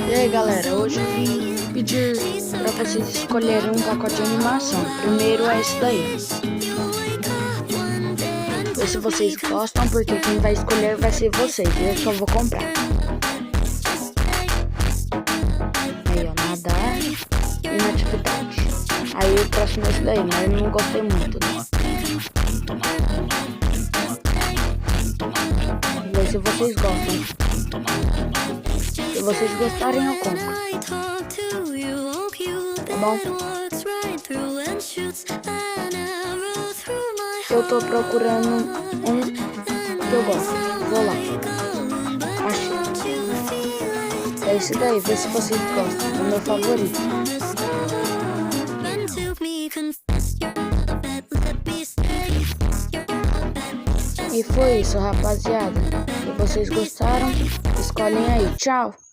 E aí galera, hoje eu vim pedir pra vocês escolherem um pacote de animação. Primeiro é esse daí. Vê se vocês gostam, porque quem vai escolher vai ser vocês. Eu só vou comprar. Aí ó, nadar e natividade. Aí o próximo é esse daí, mas eu não gostei muito, né? Vê se vocês gostam. Se vocês gostarem, eu compro. Tá bom? Eu tô procurando um que eu gosto. Vou lá. Achei. É esse daí, vê se vocês gostam. É o meu favorito. E foi isso, rapaziada. Se vocês gostaram, escolhem aí. Tchau!